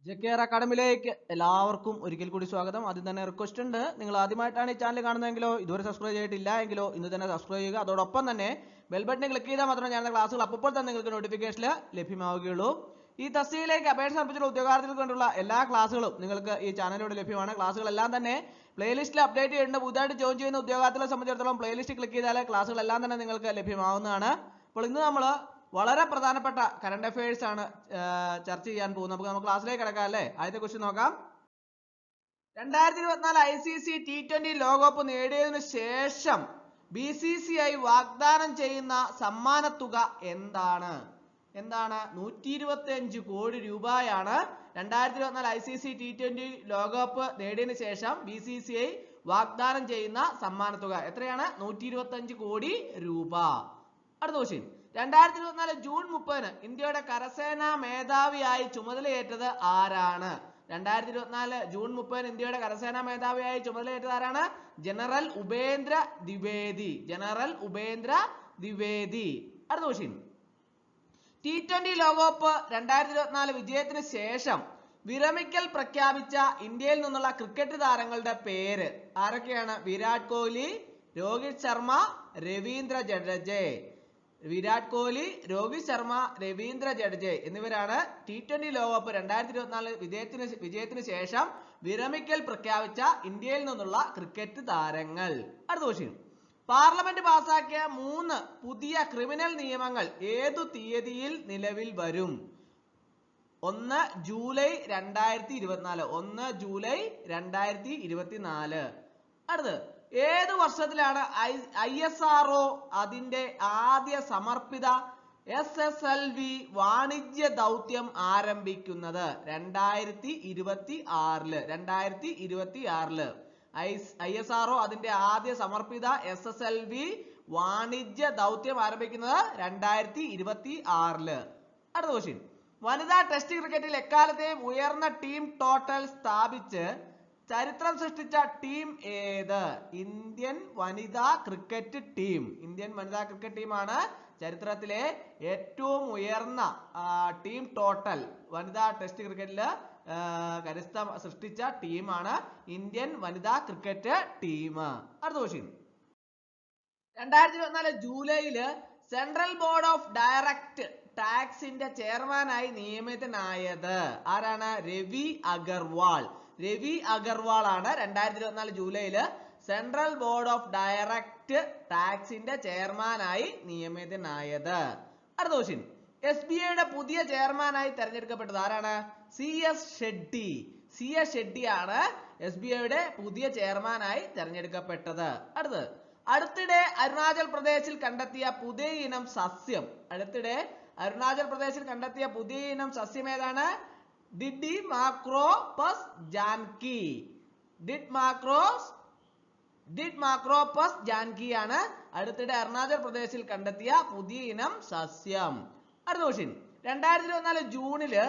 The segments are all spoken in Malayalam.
ജെകെആർ അക്കാഡമിയിലേക്ക് എല്ലാവർക്കും ഒരിക്കൽ കൂടി സ്വാഗതം. ആദ്യം തന്നെ റിക്വസ്റ്റ് ഉണ്ട്, നിങ്ങൾ ആദ്യമായിട്ടാണ് ഈ ചാനൽ കാണുന്നതെങ്കിലോ ഇതുവരെ സബ്സ്ക്രൈബ് ചെയ്തിട്ടില്ല എങ്കിലോ ഇന്ന് തന്നെ സബ്സ്ക്രൈബ് ചെയ്യുക. അതോടൊപ്പം തന്നെ ബെൽ ബട്ടൺ ക്ലിക്ക് ചെയ്താൽ മാത്രമേ ഞാൻ ക്ലാസ്സുകൾ അപ്പോൾ തന്നെ നിങ്ങൾക്ക് നോട്ടിഫിക്കേഷൻ ലഭ്യമാവുകയുള്ളൂ. ഈ തസ്തികയിലേക്ക് അപേക്ഷ സമർപ്പിച്ചുള്ള ഉദ്യോഗാർത്ഥികൾക്ക് വേണ്ടിയുള്ള എല്ലാ ക്ലാസ്സുകളും നിങ്ങൾക്ക് ഈ ചാനലിലൂടെ ലഭ്യമാണ്. ക്ലാസ്സുകളെല്ലാം തന്നെ പ്ലേലിസ്റ്റിൽ അപ്ഡേറ്റ് ചെയ്യേണ്ട. പുതുതായിട്ട് ജോയിൻ ചെയ്യുന്ന ഉദ്യോഗാർത്ഥികളെ സംബന്ധിച്ചിടത്തോളം പ്ലേലിസ്റ്റ് ക്ലിക്ക് ചെയ്താൽ ക്ലാസ്സുകളെല്ലാം തന്നെ നിങ്ങൾക്ക് ലഭ്യമാവുന്നതാണ്. അപ്പോൾ ഇന്ന് നമ്മൾ വളരെ പ്രധാനപ്പെട്ട കറണ്ട് അഫയേഴ്സ് ആണ് ചർച്ച ചെയ്യാൻ പോകുന്നത്. നമുക്ക് ക്ലാസ്സിലേക്ക് കിടക്കാം അല്ലേ. ആദ്യത്തെ ക്വസ്റ്റ്യൻ നോക്കാം. 2024 ICC T20 ലോകകപ്പ് നേടിയതിനു ശേഷം BCCI വാഗ്ദാനം ചെയ്യുന്ന സമ്മാനത്തുക എന്താണ്? 125 കോടി രൂപയാണ് 2024 ICC T20 ലോകകപ്പ് നേടിയതിനു ശേഷം BCCI വാഗ്ദാനം ചെയ്യുന്ന സമ്മാനത്തുക എത്രയാണ്? 125 കോടി രൂപ. അടുത്ത ക്വസ്റ്റ്യൻ, 2024 ജൂൺ 30 ഇന്ത്യയുടെ കരസേനാ മേധാവിയായി ചുമതലയേറ്റത് ആരാണ്? 2024 ജൂൺ 30 ഇന്ത്യയുടെ കരസേനാ മേധാവിയായി ചുമതലയേറ്റത് ആരാണ്? ജനറൽ ഉപേന്ദ്ര ദ്വിവേദി. അടുത്ത ക്വസ്റ്റ്യൻ, T20 ലോകകപ്പ് 2024 വിജയത്തിന് ശേഷം വിരമിക്കൽ പ്രഖ്യാപിച്ച ഇന്ത്യയിൽ നിന്നുള്ള ക്രിക്കറ്റ് താരങ്ങളുടെ പേര് ആരൊക്കെയാണ്? വിരാട് കോഹ്ലി, രോഹിത് ശർമ്മ, രവീന്ദ്ര ജഡേജ. വിരാട് കോഹ്ലി, രോഹിത് ശർമ്മ, രവീന്ദ്ര ജഡേജ എന്നിവരാണ് T20 ലോകകപ്പ് 2024 വിജയത്തിന് ശേഷം വിരമിക്കൽ പ്രഖ്യാപിച്ച ഇന്ത്യയിൽ നിന്നുള്ള ക്രിക്കറ്റ് താരങ്ങൾ. അടുത്ത ക്വസ്റ്റ്യൻ, പാർലമെന്റ് പാസാക്കിയ 3 പുതിയ ക്രിമിനൽ നിയമങ്ങൾ ഏതു തീയതിയിൽ നിലവിൽ വരും? 1 ജൂലൈ 2024. അടുത്ത്, ഏത് വർഷത്തിലാണ് ISRO അതിന്റെ ആദ്യ സമർപ്പിത SSLV വാണിജ്യ ദൗത്യം ആരംഭിക്കുന്നത്? 2026. ISRO അതിന്റെ ആദ്യ സമർപ്പിത SSLV വാണിജ്യ ദൗത്യം ആരംഭിക്കുന്നത് 2026. അടുത്ത ക്വസ്റ്റ്യൻ, വനിതാ ടെസ്റ്റ് ക്രിക്കറ്റിൽ എക്കാലത്തെയും ഉയർന്ന ടീം ടോട്ടൽ സ്ഥാപിച്ച് ചരിത്രം സൃഷ്ടിച്ച ടീം ഏത്? ഇന്ത്യൻ വനിതാ ക്രിക്കറ്റ് ടീമാണ് ചരിത്രത്തിലെ ഏറ്റവും ഉയർന്ന ടീം ടോട്ടൽ വനിതാ ടെസ്റ്റ് ക്രിക്കറ്റിൽ കരസ്ഥം സൃഷ്ടിച്ച ടീമാണ് ഇന്ത്യൻ വനിതാ ക്രിക്കറ്റ് ടീം. അടുത്ത ക്വസ്റ്റ്യൻ, 2024 ജൂലൈയില് സെൻട്രൽ ബോർഡ് ഓഫ് ഡയറക്റ്റ് ടാക്സിന്റെ ചെയർമാനായി നിയമിതനായത് ആരാണ്? രവി അഗർവാൾ ആണ് 2024 ജൂലൈയില് സെൻട്രൽ ബോർഡ് ഓഫ് ഡയറക്റ്റ് ടാക്സിന്റെ ചെയർമാനായി നിയമിതനായത്. അടുത്ത ക്വസ്റ്റ്യൻ, SBIയുടെ പുതിയ ചെയർമാനായി തെരഞ്ഞെടുക്കപ്പെട്ടത് ആരാണ്? CS ഷെഡ്ഡി ആണ് SBIയുടെ പുതിയ ചെയർമാനായി തെരഞ്ഞെടുക്കപ്പെട്ടത്. അടുത്തിടെ അരുണാചൽ പ്രദേശിൽ കണ്ടെത്തിയ പുതിയ ഇനം സസ്യം ഏതാണ്? ഡിഡിമാക്രോപസ് ജാൻകി ആണ് അടുത്തിടെ അരുണാചൽ പ്രദേശിൽ കണ്ടെത്തിയ പുതിയ ഇനം സസ്യം. അടുത്ത ക്വസ്റ്റ്യൻ, 2024 ജൂണില്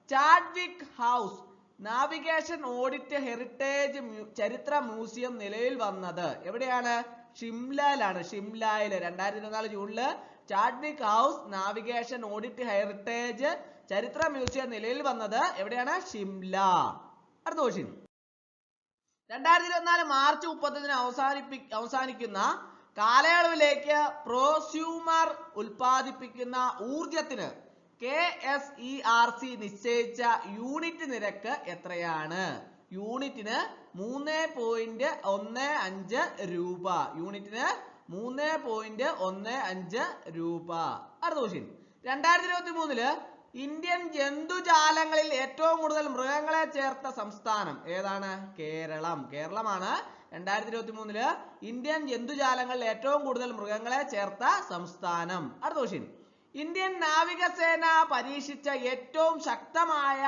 Chadwick house navigation audit heritage ചരിത്ര മ്യൂസിയം നിലവിൽ വന്നത് എവിടെയാണ്? ഷിംലയിലാണ്. 2024 ജൂണില് Chadwick house navigation audit heritage ചരിത്ര മ്യൂസിയം നിലവിൽ വന്നത് എവിടെയാണ്? ഷിംല. അടുത്ത ക്വസ്റ്റ്യൻ, 2024 മാർച്ച് 30 അവസാനിക്കുന്ന കാലയളവിലേക്ക് പ്രോസ്യൂമർ ഉൽപ്പാദിപ്പിക്കുന്ന ഊർജത്തിന് KSERC നിശ്ചയിച്ച യൂണിറ്റ് നിരക്ക് എത്രയാണ്? യൂണിറ്റിന് 3.15 രൂപ. അടുത്ത ക്വസ്റ്റ്യൻ, 2023 ഇന്ത്യൻ ജന്തുജാലങ്ങളിൽ ഏറ്റവും കൂടുതൽ മൃഗങ്ങളെ ചേർത്ത സംസ്ഥാനം ഏതാണ്? കേരളമാണ് 2023 ഇന്ത്യൻ ജന്തുജാലങ്ങളിൽ ഏറ്റവും കൂടുതൽ മൃഗങ്ങളെ ചേർത്ത സംസ്ഥാനം. അടുത്ത ക്വസ്റ്റ്യൻ, ഇന്ത്യൻ നാവികസേന പരീക്ഷിച്ച ഏറ്റവും ശക്തമായ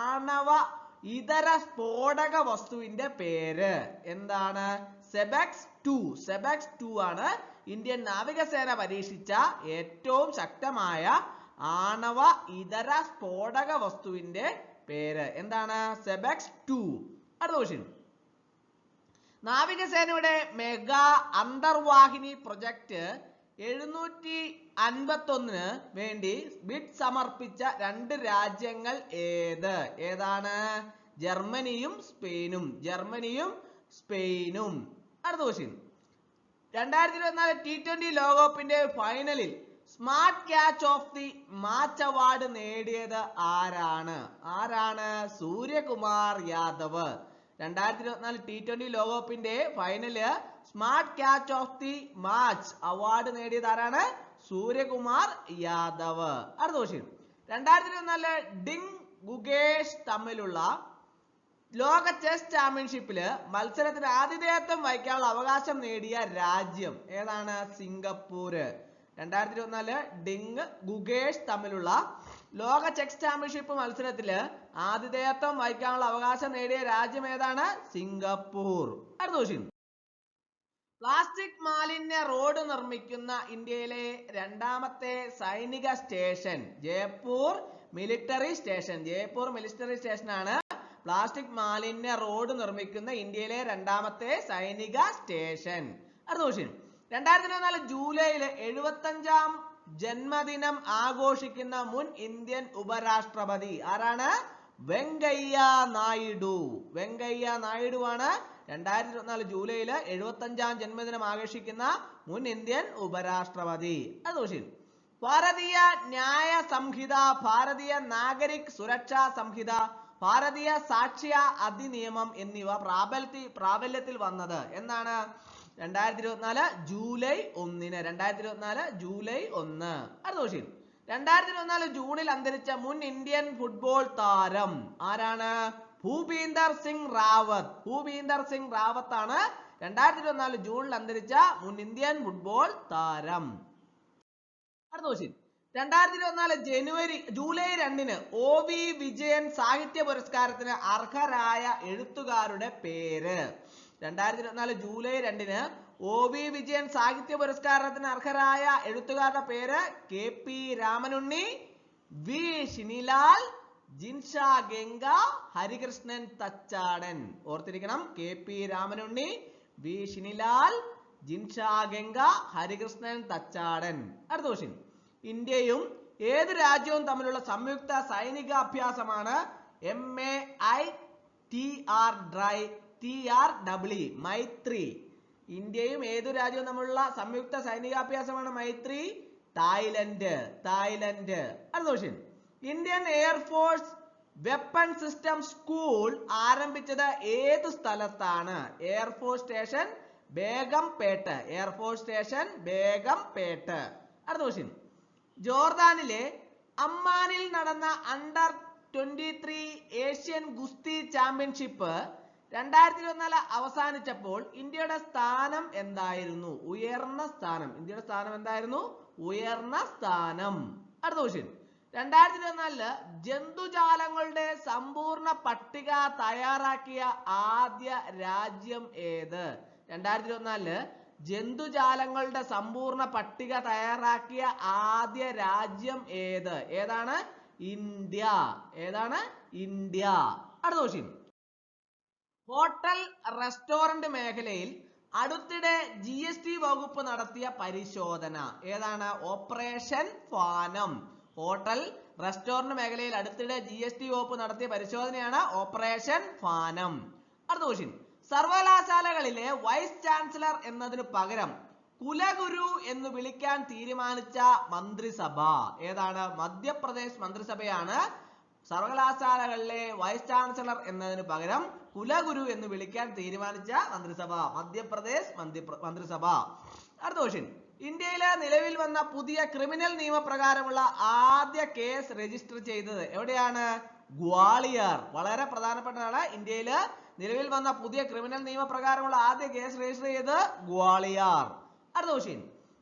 ആണവ ഇതര സ്ഫോടക വസ്തുവിന്റെ പേര് എന്താണ്? സെബെക്സ് 2 ആണ് ഇന്ത്യൻ നാവികസേന പരീക്ഷിച്ച ഏറ്റവും ശക്തമായ ആണവ ഇതര സ്ഫോടക വസ്തുവിന്റെ പേര് എന്താണ്? സെബെക്സ് 2. അടുത്ത ക്വസ്റ്റ്യൻ, നാവികസേനയുടെ മെഗാ അന്തർവാഹിനി പ്രൊജക്ട് 751 വേണ്ടി ബിഡ് സമർപ്പിച്ച 2 രാജ്യങ്ങൾ ഏതാണ്? ജർമ്മനിയും സ്പെയിനും. അടുത്ത ക്വസ്റ്റ്യൻ, 2024 T20 ലോകകപ്പിന്റെ ഫൈനലിൽ smart catch of the match award നേടിയത് ആരാണ്? സൂര്യകുമാർ യാദവ്. 2024 T20 ലോകകപ്പിന്റെ final smart catch of the match award നേടിയത് ആരാണ്? സൂര്യകുമാർ യാദവ്. അടുത്ത ക്വസ്റ്റ്യൻ, 2024 ഡിങ് ഗുഗേഷ് തമ്മിലുള്ള ലോക ചെസ് ചാമ്പ്യൻഷിപ്പില് മത്സരത്തിന് ആതിഥേയത്വം വഹിക്കാനുള്ള അവകാശം നേടിയ രാജ്യം ഏതാണ്? സിംഗപ്പൂര്. 2024 ഡിങ് ഗുഗേഷ് തമ്മിലുള്ള ലോക ചെസ് ചാമ്പ്യൻഷിപ്പ് മത്സരത്തില് ആതിഥേയത്വം വഹിക്കാനുള്ള അവകാശം നേടിയ രാജ്യം ഏതാണ്? സിംഗപ്പൂർ. അടുത്ത ക്വസ്റ്റ്യൻ, പ്ലാസ്റ്റിക് മാലിന്യ റോഡ് നിർമ്മിക്കുന്ന ഇന്ത്യയിലെ 2ാമത്തെ സൈനിക സ്റ്റേഷൻ ജയ്പൂർ മിലിറ്ററി സ്റ്റേഷൻ ആണ് പ്ലാസ്റ്റിക് മാലിന്യ റോഡ് നിർമ്മിക്കുന്ന ഇന്ത്യയിലെ 2ാമത്തെ സൈനിക സ്റ്റേഷൻ. അടുത്ത ക്വസ്റ്റ്യൻ, 2024 ജൂലൈയില് 75ാം ജന്മദിനം ആഘോഷിക്കുന്ന മുൻ ഇന്ത്യൻ ഉപരാഷ്ട്രപതി ആരാണ്? വെങ്കയ്യ നായിഡു ആണ് 2024 ജൂലൈയില് 75ാം ജന്മദിനം ആഘോഷിക്കുന്ന മുൻ ഇന്ത്യൻ ഉപരാഷ്ട്രപതി. അടുത്ത ക്വസ്റ്റ്യൻ, ഭാരതീയ ന്യായ സംഹിത, ഭാരതീയ നാഗരിക് സുരക്ഷാ സംഹിത, ഭാരതീയ സാക്ഷ്യ അധിനിയമം എന്നിവ പ്രാബല്യത്തിൽ വന്നത് എന്നാണ്? 2024 ജൂലൈ 1. അടുത്ത ക്വസ്റ്റ്യൻ, 2024 ജൂണിൽ അന്തരിച്ച മുൻ ഇന്ത്യൻ ഫുട്ബോൾ താരം ആരാണ്? ഭൂപീന്ദർ സിംഗ് റാവത്ത് ആണ് 2024 ജൂണിൽ അന്തരിച്ച മുൻ ഇന്ത്യൻ ഫുട്ബോൾ താരം. അടുത്ത ക്വസ്റ്റ്യൻ, 2024 ജൂലൈ 2 OV വിജയൻ സാഹിത്യ പുരസ്കാരത്തിന് അർഹരായ എഴുത്തുകാരുടെ പേര്. 2024 ജൂലൈ 2 OV വിജയൻ സാഹിത്യ പുരസ്കാരത്തിന് അർഹരായ എഴുത്തുകാരുടെ പേര് KP രാമനുണ്ണി, V ഷിനിലാൽ, ജിൻഷാ ഗംഗ, ഹരികൃഷ്ണൻ തച്ചാടൻ. ഓർത്തിരിക്കണം, KP രാമനുണ്ണി, V ഷിനിലാൽ, ജിൻഷാ ഗംഗ, ഹരികൃഷ്ണൻ തച്ചാടൻ. അടുത്ത ക്വസ്റ്റ്യൻ, ഇന്ത്യയും ഏത് രാജ്യവും തമ്മിലുള്ള സംയുക്ത സൈനിക അഭ്യാസമാണ് MAITRE മൈത്രി? ഇന്ത്യയും ഏതു രാജ്യവും തമ്മിലുള്ള സംയുക്ത സൈനികാഭ്യാസമാണ് മൈത്രി? തായ്ലൻഡ്. അടുത്ത question, Indian air force weapon system school ആരംഭിച്ചത് ഏത് സ്ഥലത്താണ്? Air force station Begumpet. അടുത്ത ക്വസ്റ്റ്യൻ, ജോർദാനിലെ അമ്മാനിൽ നടന്ന അണ്ടർ 23 ഏഷ്യൻ ഗുസ്തി ചാമ്പ്യൻഷിപ്പ് 2024 അവസാനിച്ചപ്പോൾ ഇന്ത്യയുടെ സ്ഥാനം എന്തായിരുന്നു? ഉയർന്ന സ്ഥാനം. അടുത്ത ക്വസ്റ്റ്യൻ, 2024 ജന്തുജാലങ്ങളുടെ സമ്പൂർണ്ണ പട്ടിക തയ്യാറാക്കിയ ആദ്യ രാജ്യം ഏത്? 2024 ജന്തുജാലങ്ങളുടെ സമ്പൂർണ്ണ പട്ടിക തയ്യാറാക്കിയ ആദ്യ രാജ്യം ഏതാണ്? ഇന്ത്യ. അടുത്ത ക്വസ്റ്റ്യൻ, ഹോട്ടൽ റെസ്റ്റോറന്റ് മേഖലയിൽ അടുത്തിടെ GST വകുപ്പ് നടത്തിയ പരിശോധന ഏതാണ്? ഓപ്പറേഷൻ ഫാനം. ഹോട്ടൽ റെസ്റ്റോറന്റ് മേഖലയിൽ അടുത്തിടെ GST വകുപ്പ് നടത്തിയ പരിശോധനയാണ് ഓപ്പറേഷൻ ഫാനം. അടുത്ത ക്വസ്റ്റ്യൻ, സർവകലാശാലകളിലെ വൈസ് ചാൻസലർ എന്നതിന് പകരം കുലഗുരു എന്ന് വിളിക്കാൻ തീരുമാനിച്ച മന്ത്രിസഭ ഏതാണ്? മധ്യപ്രദേശ് മന്ത്രിസഭയാണ് സർവകലാശാലകളിലെ വൈസ് ചാൻസലർ എന്നതിന് പകരം കുലഗുരു എന്ന് വിളിക്കാൻ തീരുമാനിച്ച മന്ത്രിസഭ മധ്യപ്രദേശ് മന്ത്രിസഭ. അടുത്ത ക്വസ്റ്റ്യൻ, ഇന്ത്യയിലെ നിലവിൽ വന്ന പുതിയ ക്രിമിനൽ നിയമപ്രകാരമുള്ള ആദ്യ കേസ് രജിസ്റ്റർ ചെയ്തത് എവിടെയാണ്? ഗ്വാളിയർ. വളരെ പ്രധാനപ്പെട്ടതാണ്. ഇന്ത്യയില് നിലവിൽ വന്ന പുതിയ ക്രിമിനൽ നിയമപ്രകാരമുള്ള ആദ്യ കേസ് രജിസ്റ്റർ ചെയ്തത് ഗ്വാളിയർ. അടുത്ത ക്വസ്റ്റ്യൻ,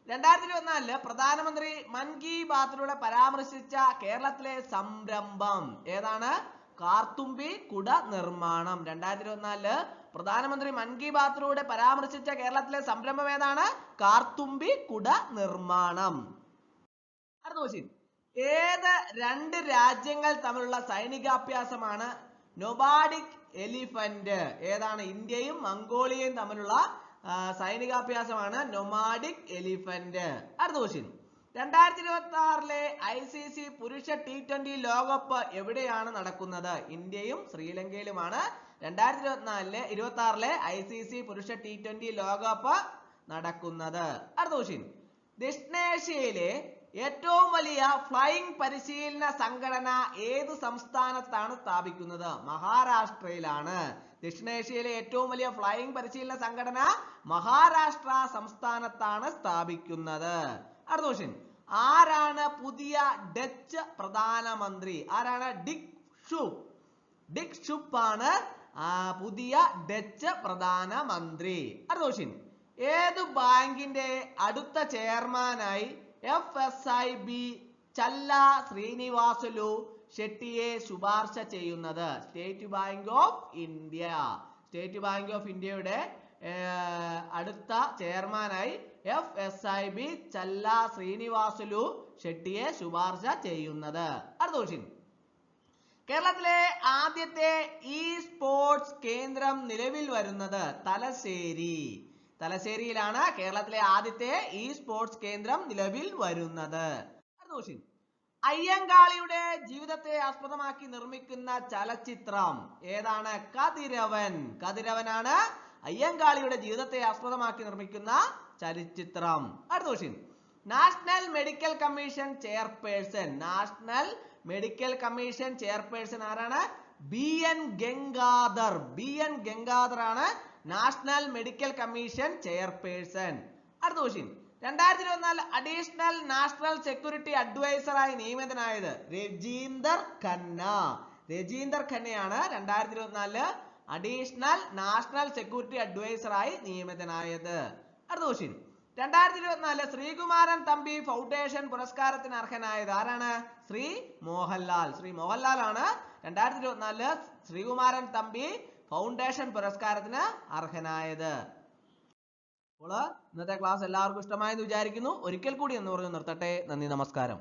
2024 പ്രധാനമന്ത്രി മൻ കി ബാത്തിലൂടെ പരാമർശിച്ച കേരളത്തിലെ സംരംഭം ഏതാണ്? കാർത്തുമ്പി കുട നിർമ്മാണം. 2024 പ്രധാനമന്ത്രി മൻ കി ബാത്തിലൂടെ പരാമർശിച്ച കേരളത്തിലെ സംരംഭം ഏതാണ്? കാർത്തുമ്പി കുട നിർമ്മാണം. അടുത്ത ക്വസ്റ്റ്യൻ, ഏത് 2 രാജ്യങ്ങൾ തമ്മിലുള്ള സൈനികാഭ്യാസമാണ് നൊബാഡിക് എലിഫന്റ്? ഏതാണ്? ഇന്ത്യയും മംഗോളിയയും തമ്മിലുള്ള സൈനികാഭ്യാസമാണ് നൊമാഡിക് എലിഫന്റ്. അടുത്ത ക്വസ്റ്റ്യൻ, 2026 ICC പുരുഷ T20 ലോകകപ്പ് എവിടെയാണ് നടക്കുന്നത്? ഇന്ത്യയും ശ്രീലങ്കയിലുമാണ് 2026 ICC പുരുഷ T20 ലോകകപ്പ് നടക്കുന്നത്. അടുത്ത ക്വസ്റ്റ്യൻ, ദക്ഷിണേഷ്യയിലെ ഏറ്റവും വലിയ ഫ്ലൈയിങ് പരിശീലന സംഘടന ഏത് സംസ്ഥാനത്താണ് സ്ഥാപിക്കുന്നത്? മഹാരാഷ്ട്രയിലാണ്. ദക്ഷിണേഷ്യയിലെ ഏറ്റവും വലിയ ഫ്ലൈയിങ് പരിശീലന സംഘടന മഹാരാഷ്ട്ര സംസ്ഥാനത്താണ് സ്ഥാപിക്കുന്നത്. അടുത്ത ക്വസ്റ്റ്യൻ, ആരാണ് പുതിയ ഡച്ച് പ്രധാനമന്ത്രി? ആരാണ്? ഡിക് ഷുപ്പ് ആണ് പുതിയ ഡച്ച് പ്രധാനമന്ത്രി. അടുത്ത ക്വസ്റ്റ്യൻ, ഏതു ബാങ്കിന്റെ അടുത്ത ചെയർമാനായി FSIB ചല്ല ശ്രീനിവാസുലു ഷെട്ടിയെ ശുപാർശ ചെയ്യുന്നത്? State bank of India. State bank of ഇന്ത്യയുടെ അടുത്ത ചെയർമാനായി FSIB ചല്ല ശ്രീനിവാസുലു ഷെട്ടിയെ ശുപാർശ ചെയ്യുന്നത്. അടുത്ത ക്വസ്റ്റ്യൻ, കേരളത്തിലെ ആദ്യത്തെ സ്പോർട്സ് കേന്ദ്രം നിലവിൽ വരുന്നത്? തലശ്ശേരിയിലാണ് കേരളത്തിലെ ആദ്യത്തെ സ്പോർട്സ് കേന്ദ്രം നിലവിൽ വരുന്നത്. അടുത്ത ക്വസ്റ്റ്യൻ, അയ്യങ്കാളിയുടെ ജീവിതത്തെ ആസ്പദമാക്കി നിർമ്മിക്കുന്ന ചലച്ചിത്രം ഏതാണ്? കതിരവനാണ് അയ്യങ്കാളിയുടെ ജീവിതത്തെ ആസ്പദമാക്കി നിർമ്മിക്കുന്ന ചലച്ചിത്രം. അടുത്ത question, national medical commission chairperson ആരാണ്? BN ഗംഗാധർ ആണ് നാഷണൽ മെഡിക്കൽ കമ്മീഷൻ ചെയർപേഴ്സൺ. അടുത്ത ക്വസ്റ്റ്യൻ, 2024 അഡീഷണൽ നാഷണൽ സെക്യൂരിറ്റി അഡ്വൈസറായി നിയമിതനായത്? രജീന്ദർ ഖന്നയാണ് 2024 അഡീഷണൽ നാഷണൽ സെക്യൂരിറ്റി അഡ്വൈസറായി നിയമിതനായത്. അടുത്ത ക്വസ്റ്റ്യൻ, 2024 ശ്രീകുമാരൻ തമ്പി ഫൗണ്ടേഷൻ പുരസ്കാരത്തിന് അർഹനായത് ആരാണ്? ശ്രീ മോഹൻലാൽ ആണ് 2024 ശ്രീകുമാരൻ തമ്പി ഫൗണ്ടേഷൻ പുരസ്കാരത്തിന് അർഹനായത്. അപ്പോൾ ഇന്നത്തെ ക്ലാസ് എല്ലാവർക്കും ഇഷ്ടമായെന്ന് വിചാരിക്കുന്നു. ഒരിക്കൽ കൂടി എന്ന് പറഞ്ഞു നിർത്തട്ടെ. നന്ദി, നമസ്കാരം.